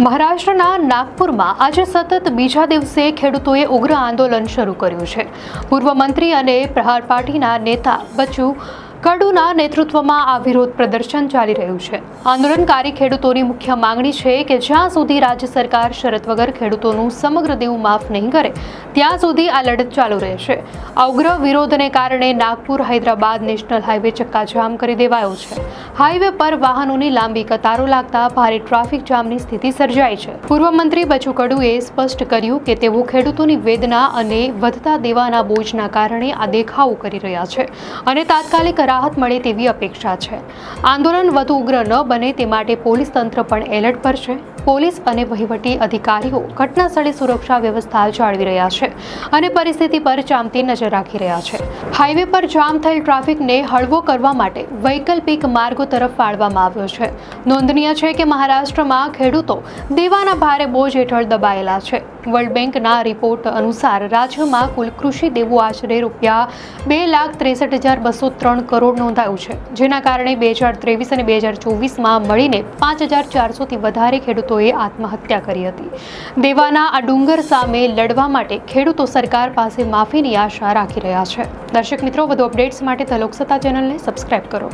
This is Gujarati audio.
મહારાષ્ટ્રના નાગપુરમાં આજે સતત બીજા દિવસે ખેડૂતોએ ઉગ્ર આંદોલન શરૂ કર્યું છે। પૂર્વ મંત્રી અને પ્રહાર પાર્ટીના નેતા બચુ કડુના નેતૃત્વમાં આ વિરોધ પ્રદર્શન ચાલી રહ્યું છે। આંદોલનકારી ખેડૂતોની મુખ્ય માંગણી છે કે જ્યાં સુધી રાજ્ય સરકાર શરત વગર ખેડૂતોનું સમગ્ર દેવું માફ નહીં કરે ત્યાં સુધી આ લડત ચાલુ રહેશે। આ ઉગ્ર વિરોધને કારણે નાગપુર હૈદરાબાદ નેશનલ હાઈવે ચક્કાજામ કરી દેવાયો છે। હાઈવે પર વાહનોની લાંબી કતારો લાગતા ભારે ટ્રાફિક જામની સ્થિતિ સર્જાઈ છે। પૂર્વ મંત્રી બચુ કડુએ સ્પષ્ટ કર્યું કે તેઓ ખેડૂતોની વેદના અને વધતા દેવાના બોજના કારણે આ દેખાવો કરી રહ્યા છે અને તાત્કાલિક રાહત મળે તેવી અપેક્ષા છે। આંદોલન વધુ ઉગ્ર ન બને તે માટે પોલીસ તંત્ર પણ એલર્ટ પર છે। પોલીસ અને વહીવટી અધિકારીઓ ઘટના સ્થળે સુરક્ષા વ્યવસ્થા જાળવી રહ્યા છે અને પરિસ્થિતિ પર ચાંપતી નજર રાખી રહ્યા છે। હાઈવે પર જામ થયેલ ટ્રાફિકને હળવો કરવા માટે વૈકલ્પિક માર્ગો તરફ વાળવામાં આવ્યો છે। નોંધનીય છે કે મહારાષ્ટ્રમાં ખેડૂતો દેવાના ભારે બોજ હેઠળ દબાયેલા છે। વર્લ્ડ બેંકના રિપોર્ટ અનુસાર રાજ્યમાં કુલ કૃષિ દેવું આશરે ₹2,63,203 કરોડ નોંધાયું છે, જેના કારણે 2023 અને 2024માં મળીને 5,400થી વધારે ખેડૂતોએ આત્મહત્યા કરી હતી। દેવાના આ ડુંગર સામે લડવા માટે ખેડૂતો સરકાર પાસે માફીની આશા રાખી રહ્યા છે। દર્શક મિત્રો, વધુ અપડેટ્સ માટે ધ લોકસત્તા ચેનલને સબસ્ક્રાઇબ કરો।